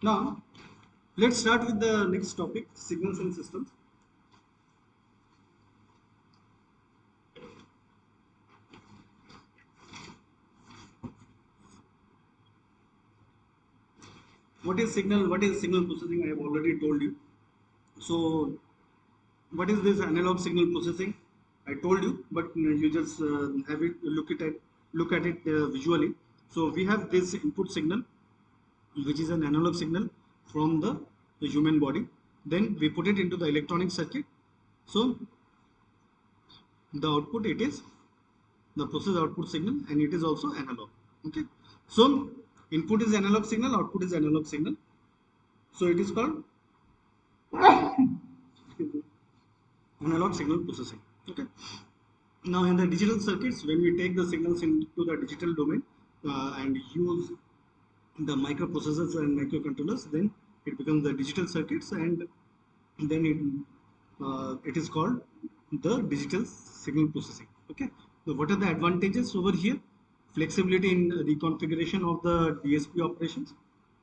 Now, let's start with the next topic, signals and systems. What is signal? What is signal processing? I have already told you. So, what is this analog signal processing? I told you, but you just have it look at it visually. So we have this input signal, which is an analog signal from the human body. Then we put it into the electronic circuit. So the output, it is the process output signal, and it is also analog. Okay. So input is analog signal, output is analog signal. So it is called analog signal processing. Okay. Now in the digital circuits, when we take the signals into the digital domain and use the microprocessors and microcontrollers, then it becomes the digital circuits, and then it is called the digital signal processing. Okay. So what are the advantages over here? Flexibility in the configuration of the DSP operations.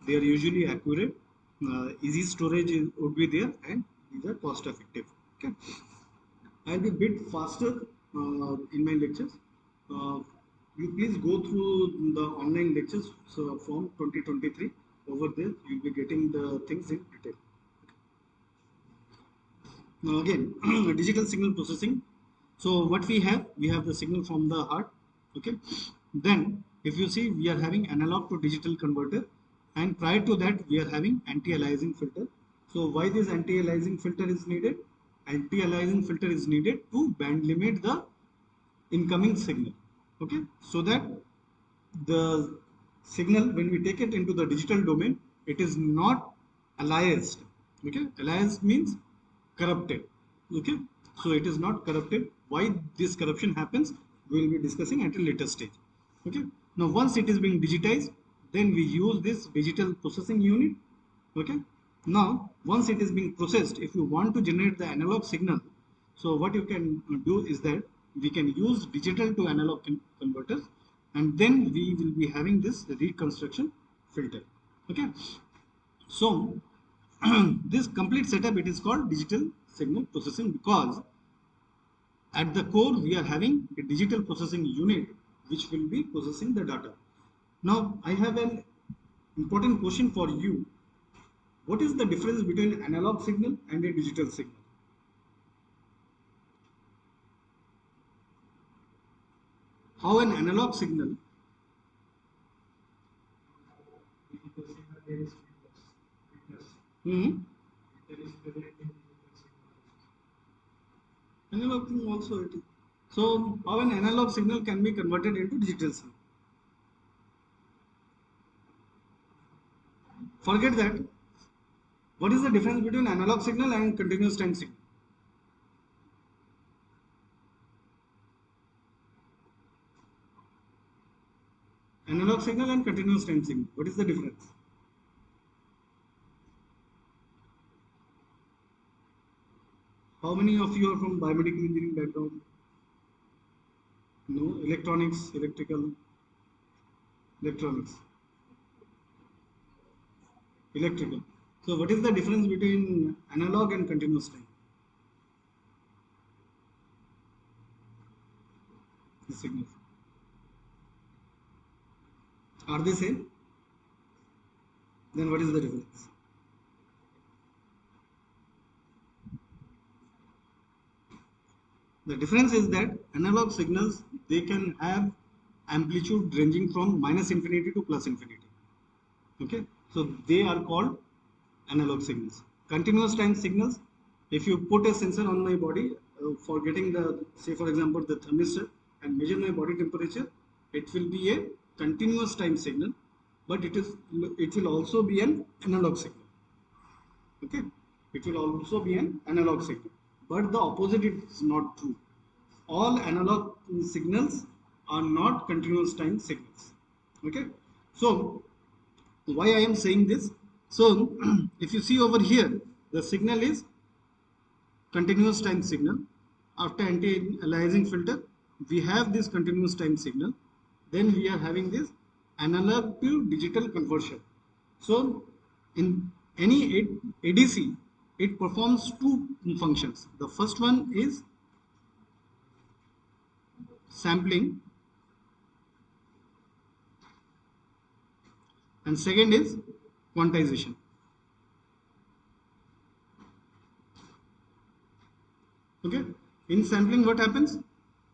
They are usually accurate. Easy storage would be there, and these are cost effective. Okay. I'll be a bit faster in my lectures. You please go through the online lectures from 2023. Over there, you'll be getting the things in detail. Now again, digital signal processing. So what we have the signal from the heart. Okay. Then if you see, we are having analog to digital converter, and prior to that we are having anti-aliasing filter. So why this anti-aliasing filter is needed? Anti-aliasing filter is needed to band limit the incoming signal. Okay, so that the signal, when we take it into the digital domain, it is not aliased. Okay, aliased means corrupted. Okay, so it is not corrupted. Why this corruption happens, we will be discussing at a later stage. Okay, now once it is being digitized, then we use this digital processing unit. Okay, now once it is being processed, if you want to generate the analog signal, so what you can do is that we can use digital to analog converters, and then we will be having this reconstruction filter. Okay, so this complete setup, it is called digital signal processing, because at the core we are having a digital processing unit which will be processing the data. Now I have an important question for you. What is the difference between analog signal and a digital signal? How an analog signal analog thing also it is. So how an analog signal can be converted into digital signal? Forget that. What is the difference between analog signal and continuous time signal? Analog signal and continuous time signal. What is the difference? How many of you are from biomedical engineering background? No, electronics, electrical, electronics, electrical. So what is the difference between analog and continuous time? The signals. Are they same? Then what is the difference? The difference is that analog signals, they can have amplitude ranging from -infinity to +infinity. Okay, so they are called analog signals. Continuous time signals, if you put a sensor on my body for getting the, say for example, the thermistor, and measure my body temperature, it will be a continuous time signal, but it will also be an analog signal. Okay, it will also be an analog signal, but the opposite is not true. All analog signals are not continuous time signals. Okay, so why I am saying this? So if you see over here, the signal is continuous time signal. After anti-aliasing filter, we have this continuous time signal. Then we are having this analog to digital conversion. So In any ADC, it performs two functions. The first one is sampling and second is quantization. Okay, in sampling what happens?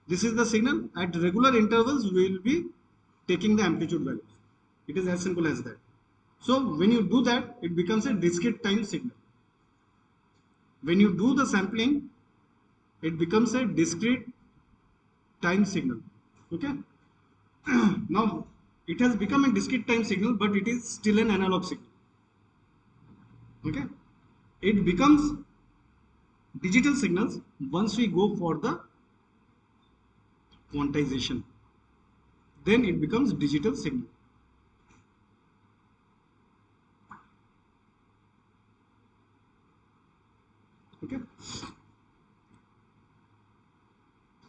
This is the signal. At regular intervals we will be taking the amplitude values. It is as simple as that. So when you do that, it becomes a discrete time signal. When you do the sampling, it becomes a discrete time signal. Okay. Now it has become a discrete time signal, but it is still an analog signal. Okay. It becomes digital signals once we go for the quantization. Then it becomes digital signal. Okay.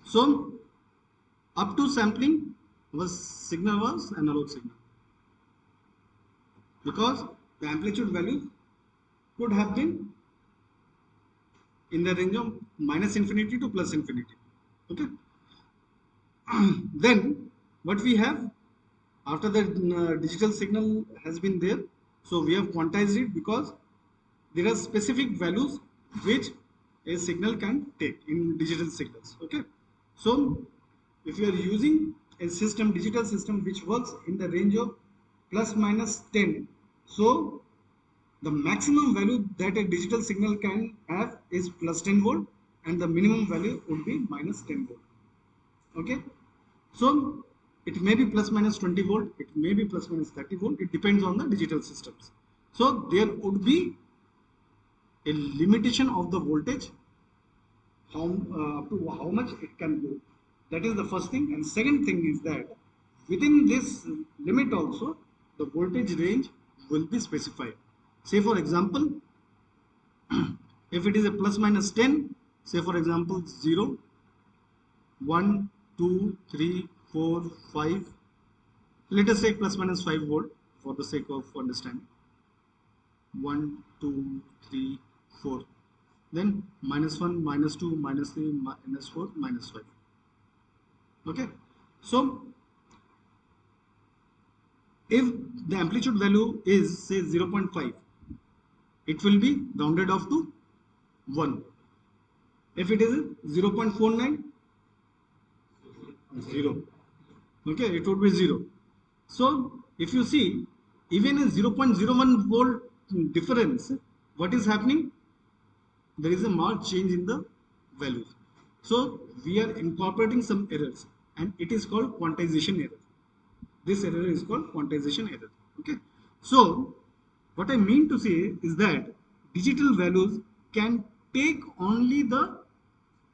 So up to sampling signal was analog signal, because the amplitude value could have been in the range of -infinity to +infinity. Okay. Then what we have after the digital signal has been there, so we have quantized it because there are specific values which a signal can take in digital signals. Okay. So if you are using a system, digital system, which works in the range of ±10, so the maximum value that a digital signal can have is +10 volt and the minimum value would be -10 volt. Okay. So it may be ±20 volt, it may be ±30 volt, it depends on the digital systems. So there would be a limitation of the voltage, up to how much it can go. That is the first thing. And second thing is that within this limit also the voltage range will be specified. Say for example, if it is a ±10, say for example 0, 1, 2, 3, 4, 5, let us say ±5 volt for the sake of understanding. 1, 2, 3, 4, then -1, -2, -3, -4, -5. Okay. So if the amplitude value is say 0.5, it will be rounded off to 1. If it is 0.49, 0. Okay, it would be 0. So if you see, even a 0.01 volt difference, what is happening? There is a marked change in the values. So we are incorporating some errors, and it is called quantization error. This error is called quantization error. Okay. So what I mean to say is that digital values can take only the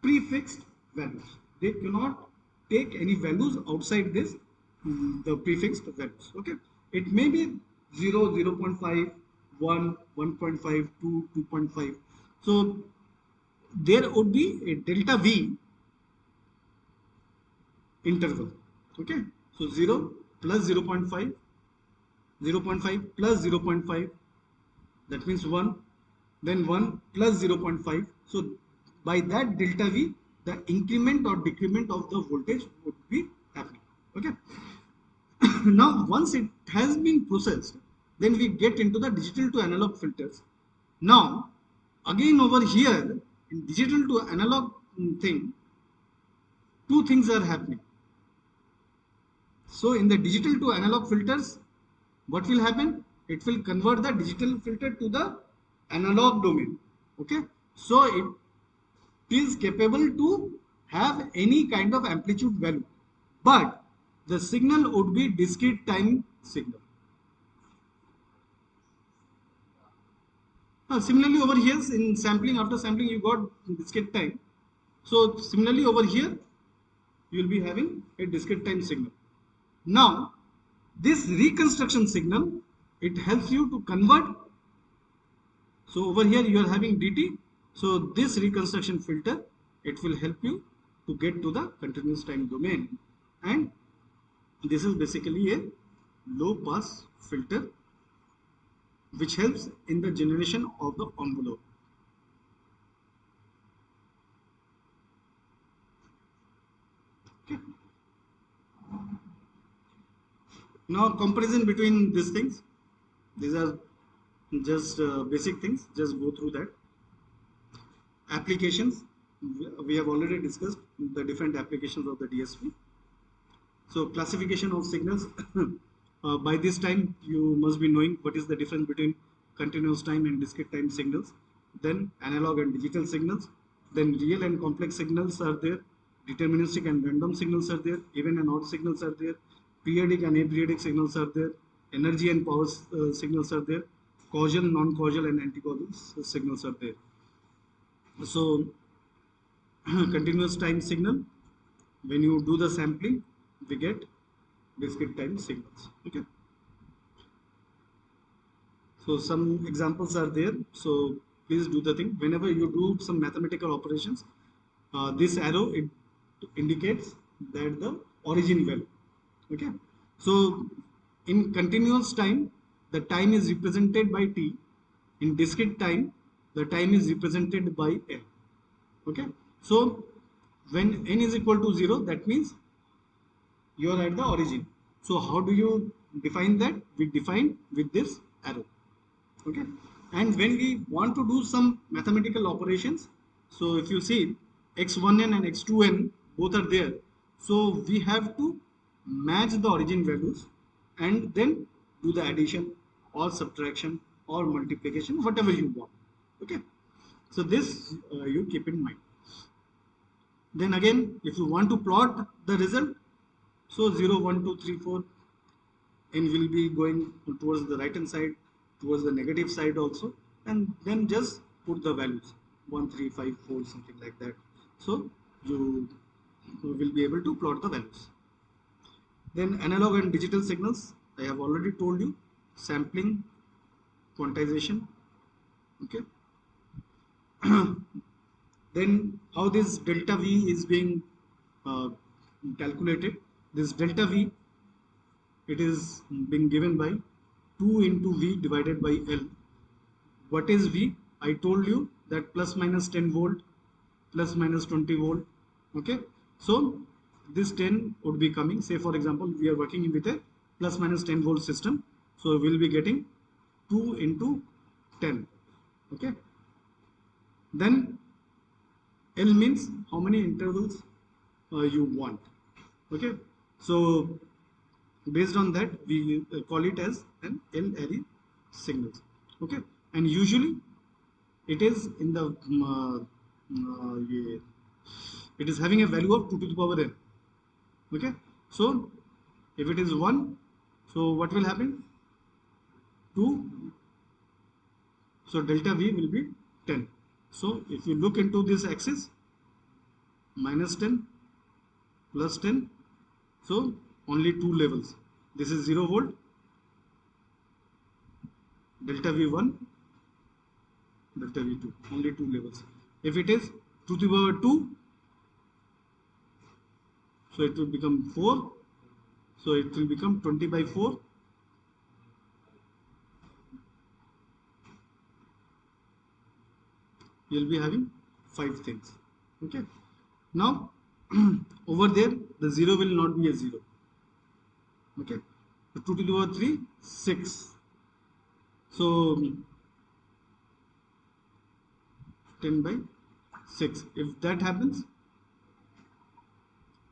prefixed values. They cannot take any values outside this, the prefixed values. Okay. It may be 0, 0.5, 1, 1.5, 2, 2.5. So there would be a delta V interval. Okay. So 0 plus 0.5, 0.5 plus 0.5, that means 1, then 1 plus 0.5. So by that delta V, the increment or decrement of the voltage would be happening. Okay. Now once it has been processed, then we get into the digital to analog filters. Now again over here in digital to analog thing, two things are happening. So in the digital to analog filters, what will happen? It will convert the digital filter to the analog domain. Okay. So it is capable to have any kind of amplitude value, but the signal would be discrete time signal. Similarly over here in sampling, after sampling you got discrete time. So similarly over here you will be having a discrete time signal. Now this reconstruction signal, it helps you to convert. So over here you are having DT. So this reconstruction filter, it will help you to get to the continuous time domain, and this is basically a low pass filter which helps in the generation of the envelope. Okay. Now comparison between these things, these are just basic things, just go through that. Applications, we have already discussed the different applications of the DSP. So classification of signals, by this time you must be knowing what is the difference between continuous time and discrete time signals, then analog and digital signals, then real and complex signals are there, deterministic and random signals are there, even and odd signals are there, periodic and aperiodic signals are there, energy and power signals are there, causal, non-causal and anti-causal signals are there. So continuous time signal, when you do the sampling, we get discrete time signals. Okay. So some examples are there. So please do the thing. Whenever you do some mathematical operations, this arrow, it indicates that the origin value. Okay. So in continuous time, the time is represented by T. In discrete time, the time is represented by L. Okay. So when n is equal to 0, that means you are at the origin. So how do you define that? We define with this arrow. Okay. And when we want to do some mathematical operations, so if you see x1n and x2n both are there, so we have to match the origin values and then do the addition or subtraction or multiplication, whatever you want. Okay. So this you keep in mind. Then again, if you want to plot the result, so 0, 1, 2, 3, 4, n will be going towards the right hand side, towards the negative side also, and then just put the values 1, 3, 5, 4, something like that. So you will be able to plot the values. Then analog and digital signals, I have already told you, sampling, quantization. Okay. Then how this delta V is being calculated. This delta V, it is being given by 2 into V divided by L. What is V? I told you that plus minus 10 volt, plus minus 20 volt. Okay. So this 10 would be coming, say for example, we are working with a plus minus 10 volt system. So we will be getting 2 into 10. Okay. Then L means how many intervals you want. Okay. So based on that, we call it as an L array signals. Okay. And usually it is in the it is having a value of 2 to the power n. Okay. So if it is 1, so what will happen? 2. So delta V will be 10. So if you look into this axis, minus 10, plus 10, so only 2 levels. This is 0 volt, delta V1, delta V2, only 2 levels. If it is 2 to the power 2, so it will become 4, so it will become 20 by 4. You will be having 5 things. Okay. Now over there the 0 will not be a 0. Okay. So 2 to the power 3, 6. So 10 by 6. If that happens,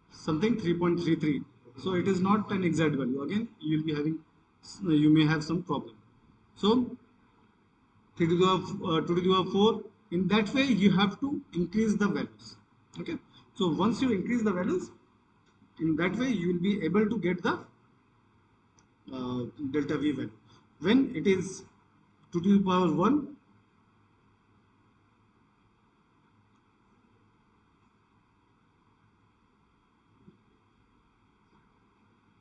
something 3.33. So it is not an exact value. Again, you will be having, you may have some problem. So 3 to the power 4. In that way, you have to increase the values. Okay. So once you increase the values, in that way you will be able to get the delta V value. When it is 2 to the power 1,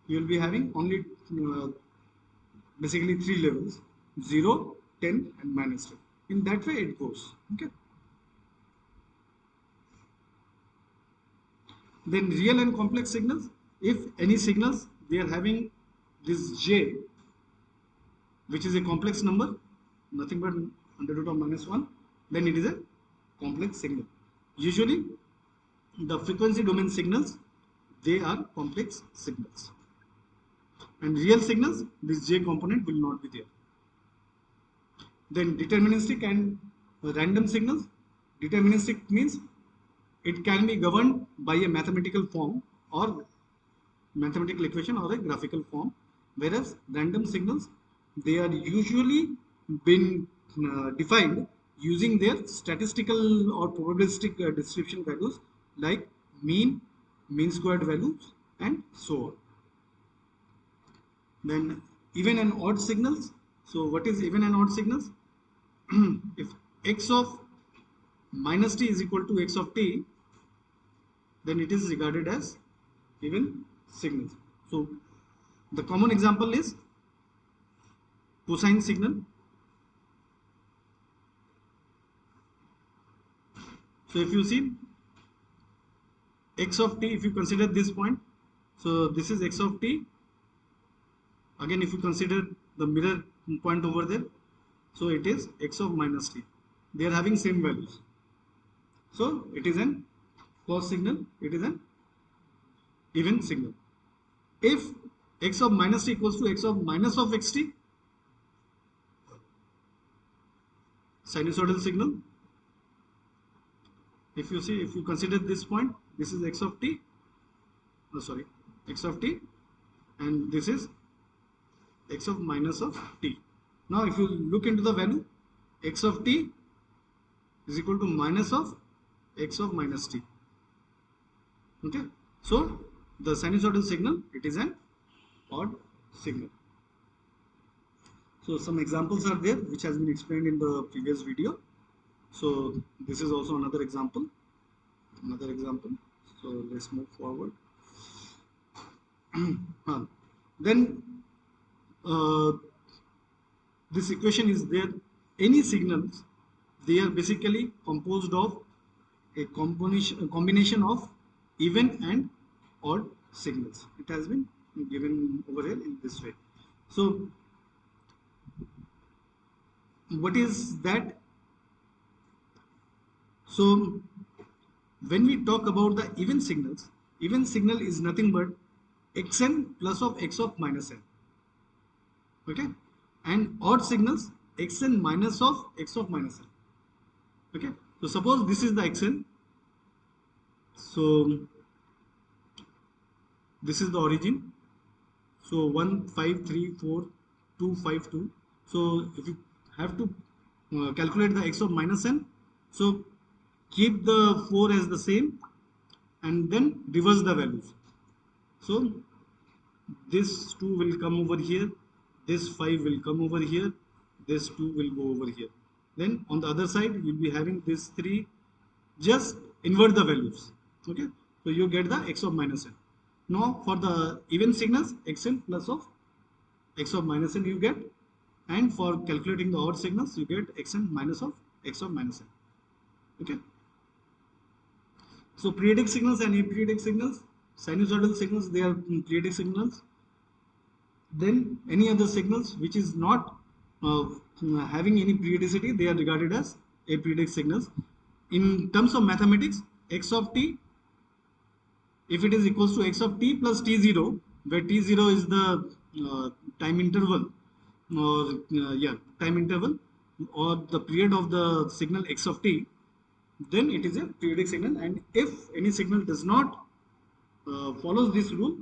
you will be having only basically 3 levels, 0, 10 and minus 10. In that way it goes. Okay. Then real and complex signals, if any signals we are having this J, which is a complex number, nothing but under root of -1, then it is a complex signal. Usually the frequency domain signals, they are complex signals, and real signals, this J component will not be there. Then deterministic and random signals. Deterministic means it can be governed by a mathematical form or mathematical equation or a graphical form, whereas random signals, they are usually been defined using their statistical or probabilistic distribution values like mean, mean squared values, and so on. Then even and odd signals. So what is even and odd signals? If x of minus t is equal to x of t, then it is regarded as even signals. So the common example is cosine signal. So if you see x of t, if you consider this point, so this is x of t. Again, if you consider the mirror point over there, so it is x of minus t. They are having same values. So it is an cos signal, it is an even signal. If x of minus t equals to x of minus of xt, sinusoidal signal. If you see, if you consider this point, this is x of t, x of t, and this is x of minus of t. Now if you look into the value, x of t is equal to minus of x of minus t. Okay, so the sinusoidal signal, it is an odd signal. So some examples are there which has been explained in the previous video. So this is also another example. So let's move forward. Then this equation is there. Any signals, they are basically composed of a combination of even and odd signals. It has been given over here in this way. So what is that? So when we talk about the even signals, even signal is nothing but xn plus of x of minus n. Okay, and odd signals, xn minus of x of minus n. Okay, so suppose this is the xn. So this is the origin. So 1, 5, 3, 4, 2, 5, 2. So if you have to calculate the x of minus n, so keep the 4 as the same and then reverse the values. So this 2 will come over here, this 5 will come over here, this 2 will go over here. Then on the other side you will be having this 3, just invert the values. Okay, so you get the x of minus n. Now for the even signals, xn plus of x of minus n you get, and for calculating the odd signals you get xn minus of x of minus n. Okay, so periodic signals and aperiodic signals, sinusoidal signals, they are periodic signals. Then any other signals which is not having any periodicity, they are regarded as aperiodic signals. In terms of mathematics, x of t, if it is equals to x of t plus t0, where t0 is the time interval, or time interval, or the period of the signal x of t, then it is a periodic signal. And if any signal does not follows this rule,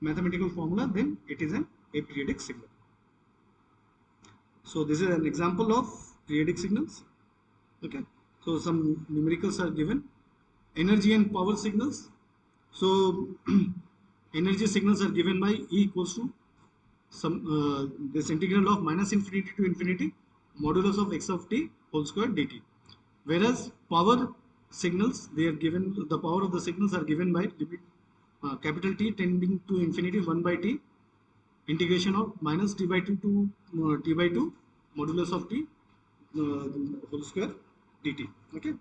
mathematical formula, then it is an aperiodic signal. So this is an example of periodic signals. Okay, so some numericals are given. Energy and power signals. So energy signals are given by E equals to some this integral of minus infinity to infinity modulus of x of t whole square dt. Whereas power signals, they are given, the power of the signals are given by limit capital T tending to infinity 1 by t integration of minus t by 2 to t by 2 modulus of t whole square dt. Okay,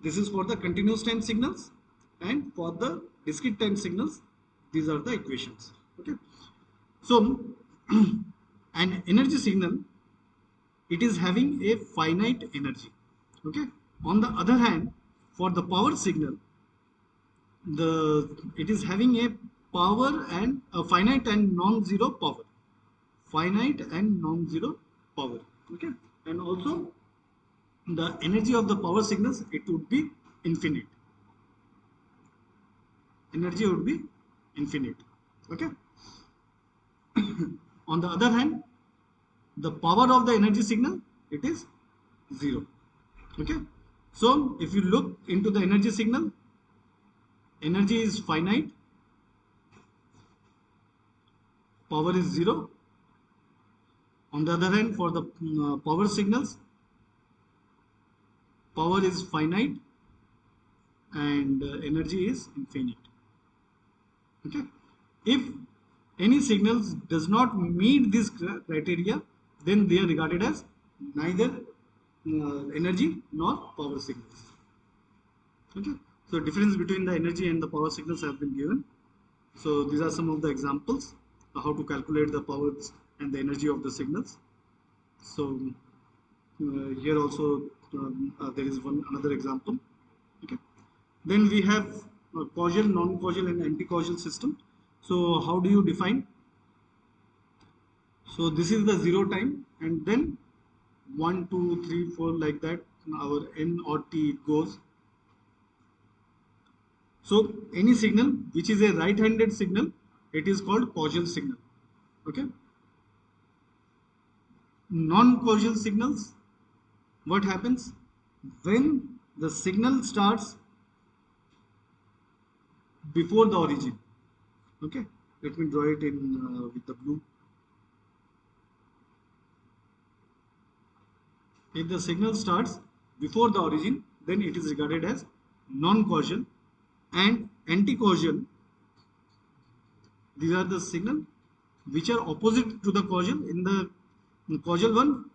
this is for the continuous time signals, and for the discrete time signals, these are the equations. Okay, so an energy signal, it is having a finite energy. Okay. On the other hand, for the power signal, it is having a power and a finite and non-zero power. Finite and non-zero power. Okay. And also the energy of the power signals, it would be infinite. Energy would be infinite. Okay. On the other hand, the power of the energy signal, it is 0. Okay. So if you look into the energy signal, energy is finite, power is 0. On the other hand, for the power signals, power is finite and energy is infinite. Okay. If any signals does not meet this criteria, then they are regarded as neither energy nor power signals. Okay. So difference between the energy and the power signals have been given. So these are some of the examples how to calculate the powers and the energy of the signals. So here also there is another example. Okay. Then we have causal, non-causal and anti-causal system. So how do you define? So this is the 0 time, and then 1, 2, 3, 4 like that our n or t goes. So any signal which is a right-handed signal, it is called causal signal. Okay. Non-causal signals, what happens? When the signal starts before the origin. Okay. Let me draw it in with the blue. If the signal starts before the origin, then it is regarded as non-causal. And anti-causal, these are the signal which are opposite to the causal. In the causal one,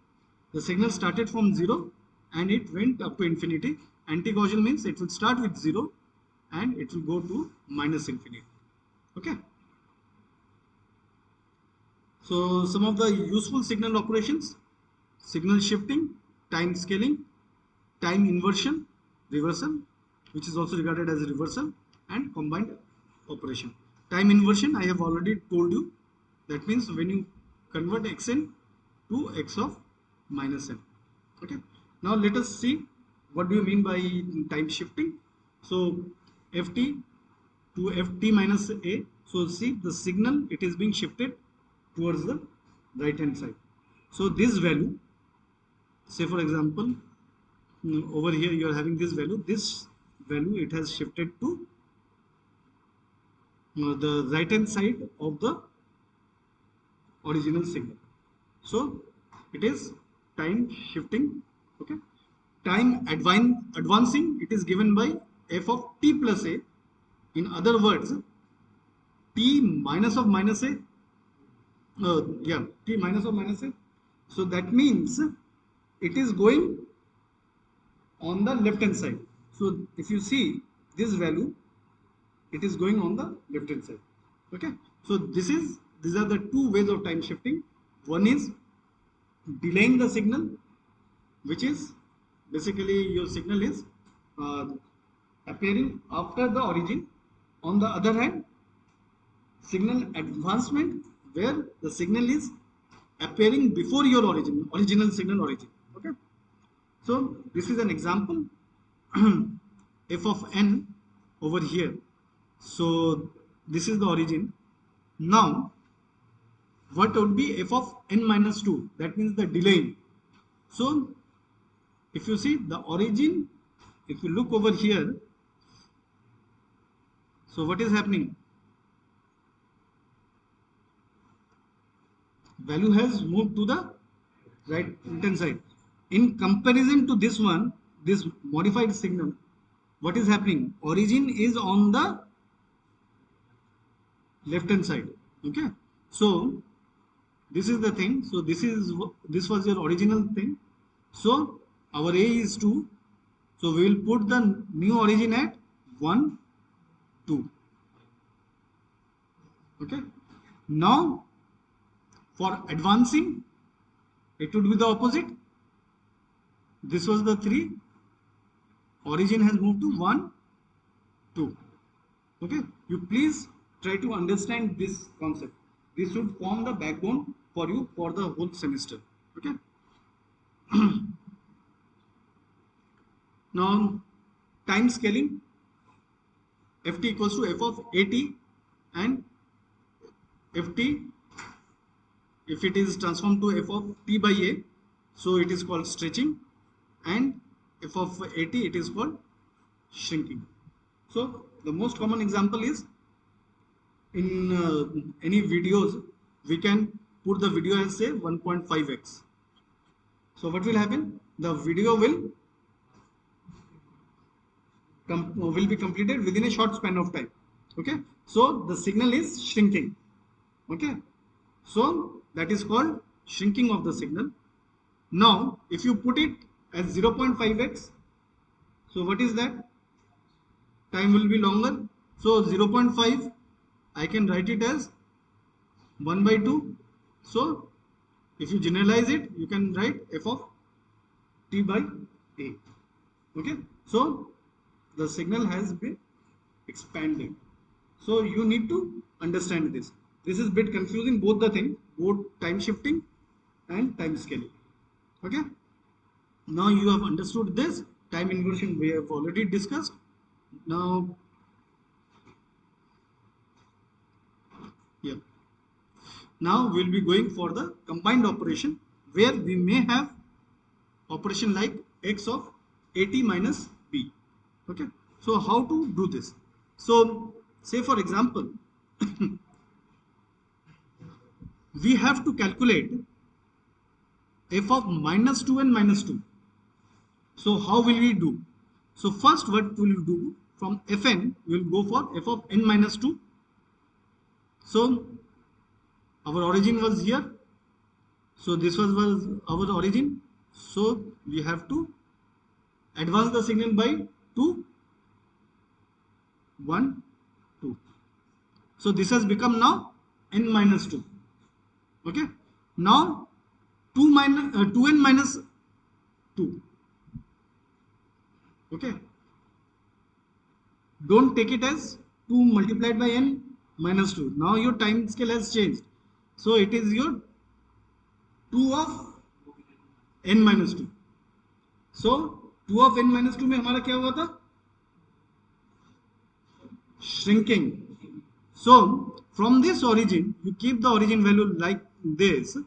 the signal started from 0 and it went up to infinity. Anti-causal means it will start with 0 and it will go to minus infinity. Okay. So some of the useful signal operations: signal shifting, time scaling, time inversion, reversal, which is also regarded as a reversal, and combined operation. Time inversion, I have already told you. That means when you convert xn to x of minus n. Okay. Now let us see what do you mean by time shifting. So ft to ft minus a. So see the signal, it is being shifted towards the right hand side. So this value, say for example, over here you are having this value. This value, it has shifted to the right hand side of the original signal. So it is time shifting. Okay. Time advancing, it is given by f of t plus a. In other words, t minus of minus a. T minus of minus a. So that means it is going on the left hand side. So if you see this value, it is going on the left hand side. Okay. So these are the two ways of time shifting. One is delaying the signal, which is basically your signal is appearing after the origin. On the other hand, signal advancement, where the signal is appearing before your original signal origin. Okay. So this is an example. F of n over here. So this is the origin. Now what would be f of n minus 2? That means the delay. So if you see the origin, if you look over here, so what is happening? Value has moved to the right hand side. In comparison to this one, this modified signal, what is happening? Origin is on the left hand side. Okay. So this is the thing. So this was your original thing. So our A is 2. So we will put the new origin at 1, 2. Okay. Now for advancing, it would be the opposite. this was the 3, origin has moved to 1, 2. Okay, you please try to understand this concept. This should form the backbone for you for the whole semester. Okay. Now, time scaling, ft equals to f of at, and ft, if it is transformed to f of t by a, so it is called stretching, and f of at, it is called shrinking. So the most common example is in any videos, we can put the video as say 1.5x. So what will happen? The video will be completed within a short span of time. Okay, so the signal is shrinking. Okay, so that is called shrinking of the signal. Now if you put it as 0.5x, so what is that? Time will be longer. So 0.5, I can write it as 1 by 2. So if you generalize it, you can write f of t by a. Okay, so the signal has been expanded. So you need to understand this. This is a bit confusing, both the things, both time shifting and time scaling. Okay, now you have understood this. Time inversion we have already discussed. Now, yeah. Now we'll be going for the combined operation, where we may have operation like x of at minus b. Okay, so how to do this? So say for example, we have to calculate f of minus 2 and minus 2. So how will we do? So first what we will do, from fn we will go for f of n minus 2. So our origin was here, so this was our origin, so we have to advance the signal by 2, 1, 2. So this has become now n minus 2. Okay, now 2n minus 2. Okay, don't take it as 2 multiplied by n minus 2. Now your time scale has changed, so it is your 2 of n minus 2. So 2 of n minus 2 में हमारा क्या हुआ था? Shrinking. So from this origin, you keep the origin value like this,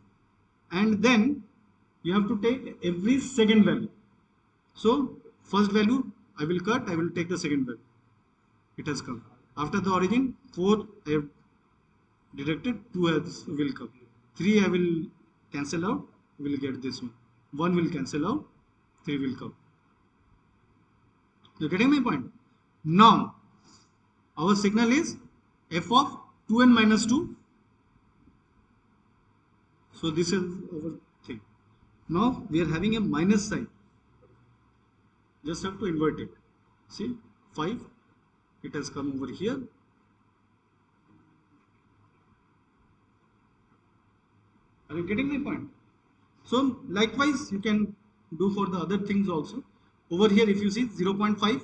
and then you have to take every second value. So first value I will cut, I will take the second value. It has come. After the origin, 4 I have deducted, 2 will come. 3 I will cancel out, we will get this one. 1 will cancel out, 3 will come. You are getting my point? Now our signal is f of 2n minus 2. So this is our thing. Now we are having a minus sign. Just have to invert it. See, 5, it has come over here. Are you getting my point? So likewise you can do for the other things also. Over here if you see 0.5,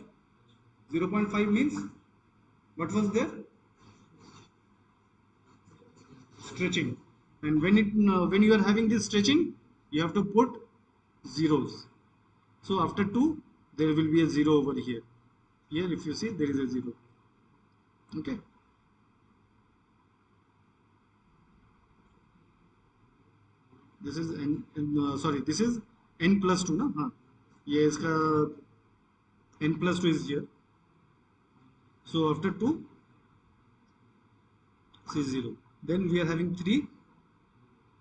0.5 means what was there? Stretching. And when you are having this stretching, you have to put zeros. So after 2, there will be a 0 over here. Here if you see, there is a 0. Okay. This is this is n plus 2 ना? हाँ, ये इसका n plus 2 is here. So after 2, see 0. Then we are having 3.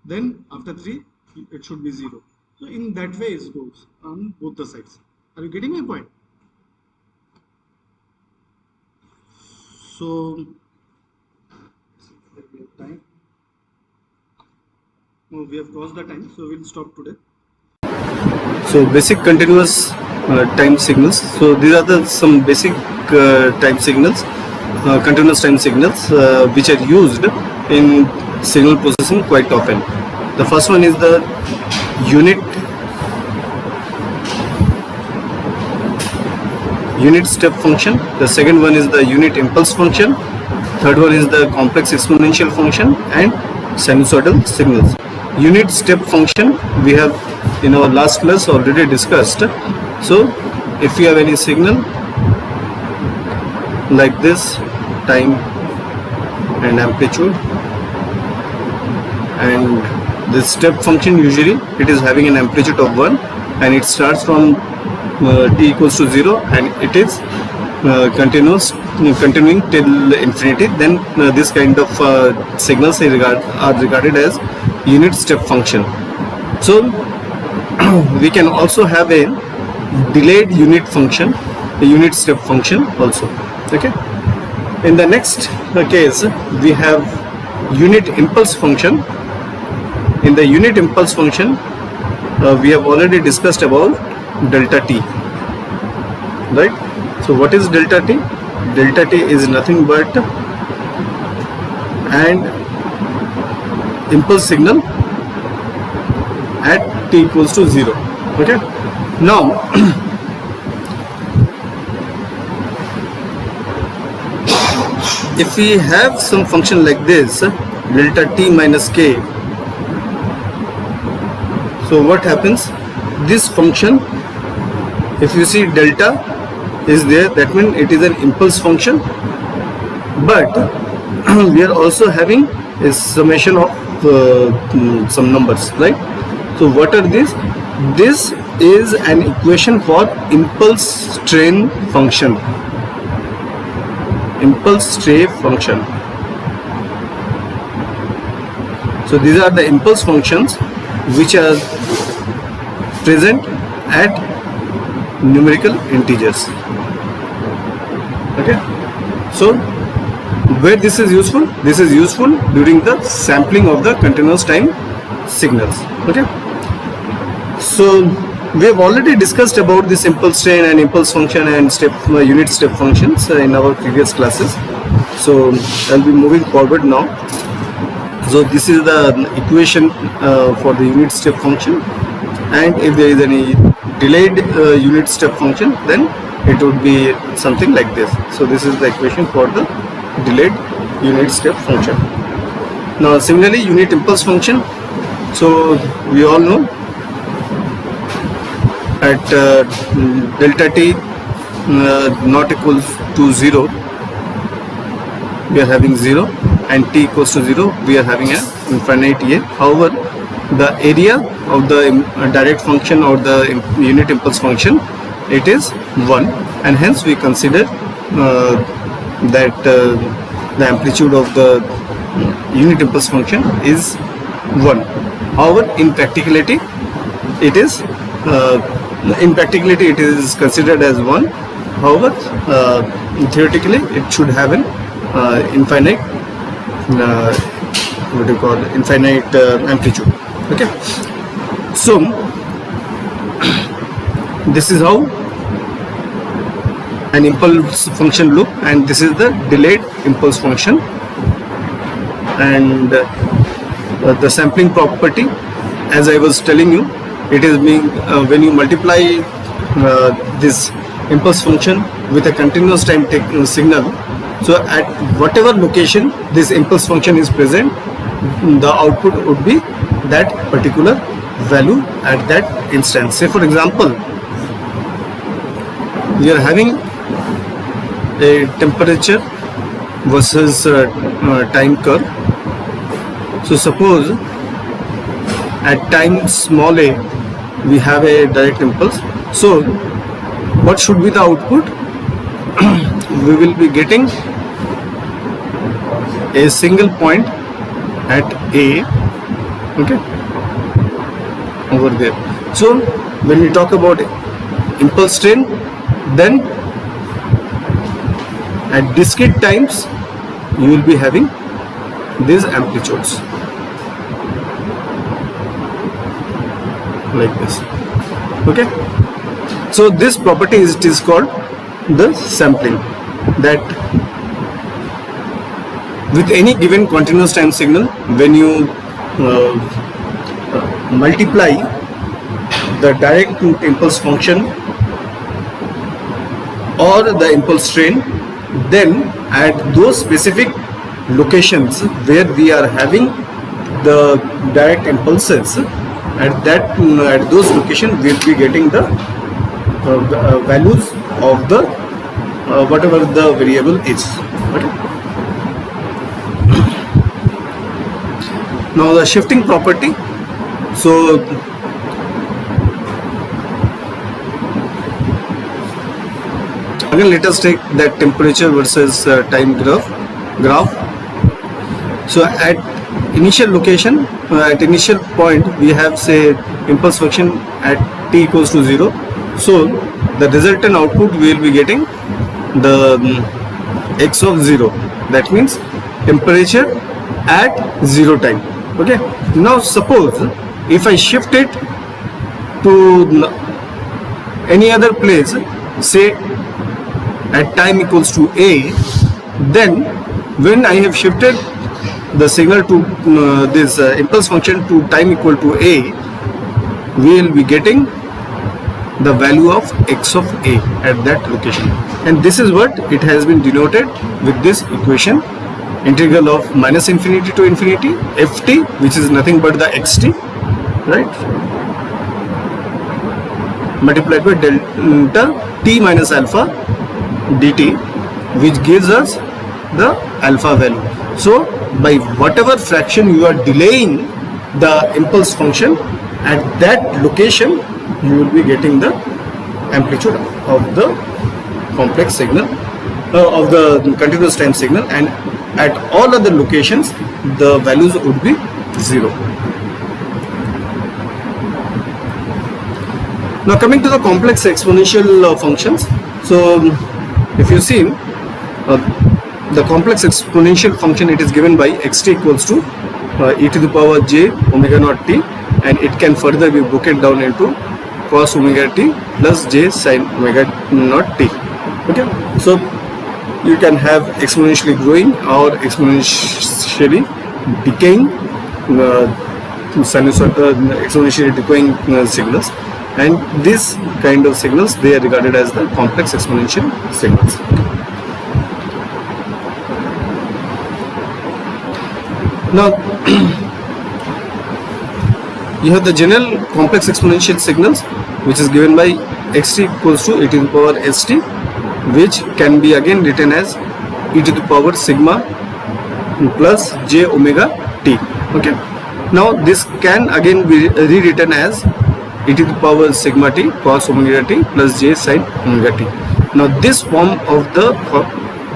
Then after 3, it should be 0. So in that way it goes on both the sides. Are you getting my point? So time. Oh, we have crossed the time, so we'll stop today. So basic continuous time signals. So these are some basic time signals, continuous time signals, which are used in signal processing quite often. The first one is the unit unit step function, the second one is the unit impulse function, third one is the complex exponential function, and sinusoidal signals. Unit step function we have in our last class already discussed. So if you have any signal like this, time and amplitude, and this step function usually it is having an amplitude of 1 and it starts from t equals to 0 and it is continuing till infinity, then this kind of signals are regarded as unit step function. So we can also have a delayed unit function, a unit step function also. Okay, in the next case we have unit impulse function. In the unit impulse function we have already discussed about delta t, right? So what is delta t? Delta t is nothing but an impulse signal at t equals to 0. Okay, now if we have some function like this, delta t minus k, so what happens? This function, if you see delta is there, that means it is an impulse function, but we are also having a summation of some numbers, right? So what are these? This is an equation for impulse strain function. Impulse strain function. So these are the impulse functions which are present at numerical integers. Okay, so where this is useful? This is useful during the sampling of the continuous time signals. Okay, so we have already discussed about this impulse strain and impulse function and unit step functions in our previous classes. So I'll be moving forward now. So this is the equation for the unit step function, and if there is any delayed unit step function, then it would be something like this. So this is the equation for the delayed unit step function. Now similarly, unit impulse function, so we all know at delta t not equals to 0 we are having 0, and t equals to 0 we are having an infinite a. However, the area of the direct function or the unit impulse function, it is 1, and hence we consider that the amplitude of the unit impulse function is 1. However, in practicality it is considered as 1. However, theoretically it should have an infinite infinite amplitude. Okay, so this is how an impulse function look, and this is the delayed impulse function. And the sampling property, as I was telling you, it is being when you multiply this impulse function with a continuous time signal, so at whatever location this impulse function is present, the output would be that particular value at that instance. Say for example, we are having a temperature versus time curve. So suppose at time small a we have a direct impulse. So what should be the output? We will be getting a single point at A, okay, over there. So when we talk about impulse strain, then at discrete times you will be having these amplitudes like this. Okay, so this property is called the sampling, that with any given continuous time signal, when you multiply the direct impulse function or the impulse train, then at those specific locations where we are having the direct impulses, at those locations we will be getting the values of the whatever the variable is. Okay. Now the shifting property. So again, let us take that temperature versus time graph. So at initial location, at initial point, we have, say, impulse function at t equals to 0. So the resultant output we will be getting the x of 0. That means temperature at 0 time. Okay. Now suppose if I shift it to any other place, say at time equals to a, then when I have shifted the signal to this impulse function to time equal to a, we will be getting the value of x of a at that location, and this is what it has been denoted with this equation, integral of minus infinity to infinity ft, which is nothing but the xt, right, multiplied by delta t minus alpha dt, which gives us the alpha value. So by whatever fraction you are delaying the impulse function, at that location you will be getting the amplitude of the complex signal, of the continuous time signal, and at all other locations the values would be 0. Now coming to the complex exponential functions. So if you see the complex exponential function, it is given by xt equals to e to the power j omega naught t, and it can further be broken down into cos omega t plus j sin omega naught t. Okay, so you can have exponentially growing or exponentially decaying exponentially decaying signals, and this kind of signals, they are regarded as the complex exponential signals. Now you have the general complex exponential signals, which is given by xt equals to e to the power st, which can be again written as e to the power sigma plus j omega t. Okay, now this can again be rewritten as e to the power sigma t cos omega t plus j sin omega t. Now this form of the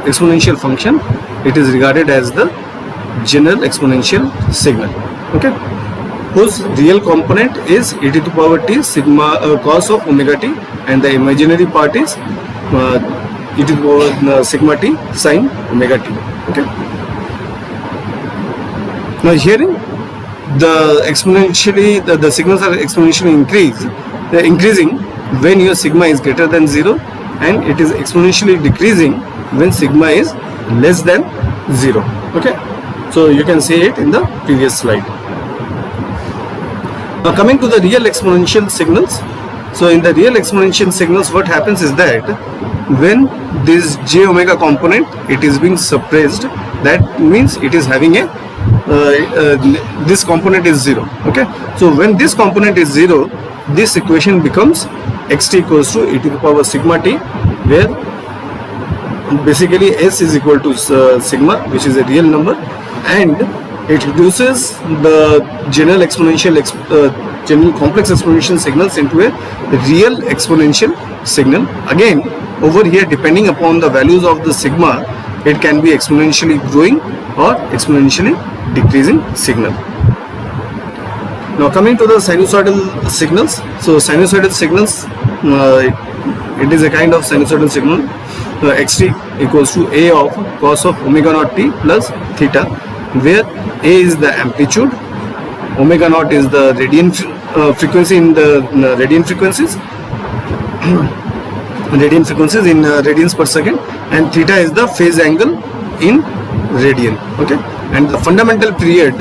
exponential function, it is regarded as the general exponential signal. Okay, whose real component is e to the power t sigma cos of omega t, and the imaginary part is e to the power sigma t sin omega t. Okay, now herein the exponentially the signals are exponentially increasing when your sigma is greater than 0, and it is exponentially decreasing when sigma is less than 0. Okay, so you can see it in the previous slide. Now coming to the real exponential signals. So in the real exponential signals, what happens is that when this j omega component, it is being suppressed, that means it is having a this component is 0. Okay, so when this component is 0, this equation becomes xt equals to e to the power sigma t, where basically s is equal to sigma, which is a real number, and it reduces the general exponential general complex exponential signals into a real exponential signal. Again, over here, depending upon the values of the sigma, it can be exponentially growing or exponentially decreasing signal. Now coming to the sinusoidal signals. So sinusoidal signals, it is a kind of sinusoidal signal. Xt equals to a of cos of omega naught t plus theta, where a is the amplitude, omega naught is the radian frequency in the radian frequencies in radians per second, and theta is the phase angle in radian. Okay, and the fundamental period,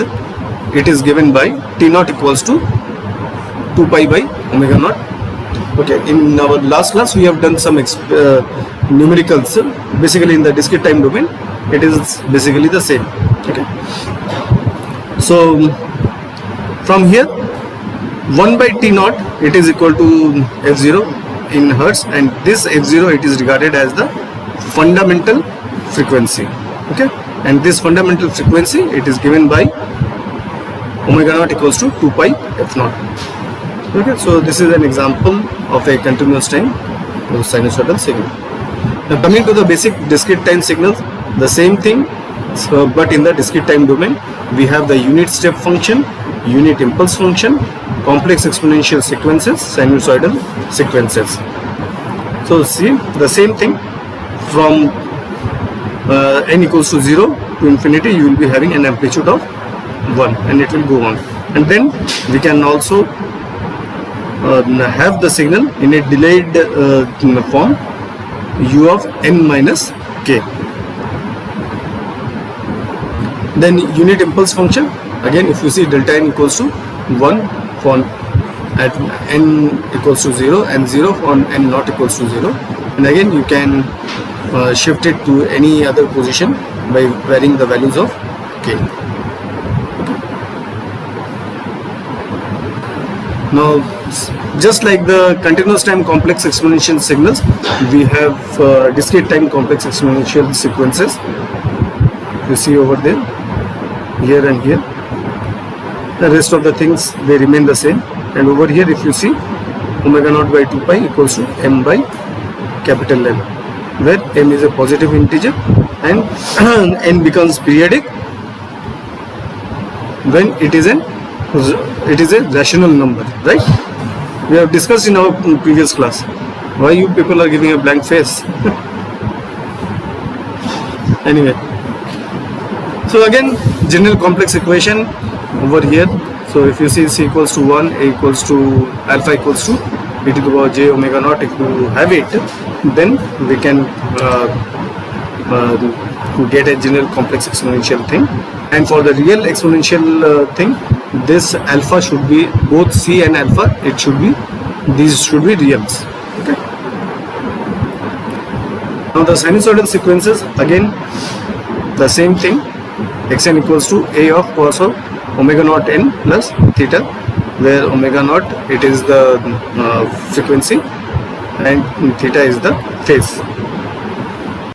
it is given by t naught equals to 2 pi by omega naught. Okay, in our last class we have done some numericals, basically in the discrete time domain, it is basically the same. Okay. So from here, 1 by t naught, it is equal to f0 in hertz, and this f0, it is regarded as the fundamental frequency. Okay, and this fundamental frequency, it is given by omega naught equals to 2 pi f naught. Okay, so this is an example of a continuous time sinusoidal signal. Now coming to the basic discrete time signals, the same thing, but in the discrete time domain, we have the unit step function, unit impulse function, complex exponential sequences, sinusoidal sequences. So see, the same thing, from n equals to 0 to infinity, you will be having an amplitude of 1, and it will go on. And then we can also have the signal in a delayed form, u of n minus k. Then unit impulse function, again, if you see delta n equals to 1 for at n equals to 0 and 0 on n not equals to 0, and again you can shift it to any other position by varying the values of k. Now, just like the continuous time complex exponential signals, we have discrete time complex exponential sequences. You see over there, here and here. The rest of the things, they remain the same. And over here, if you see, omega naught by 2 pi equals to m by capital N, where m is a positive integer and n becomes periodic when it is a rational number, right? We have discussed in our previous class. Why you people are giving a blank face? Anyway, so again, general complex equation over here. So if you see c equals to 1, a equals to alpha equals to e to the power j omega naught, if you have it, then we can get a general complex exponential thing. And for the real exponential thing, this alpha should be, both c and alpha, these should be reals. Okay. Now the sinusoidal sequences, again the same thing, xn equals to a of cos of omega naught n plus theta, where omega naught, it is the frequency and theta is the phase.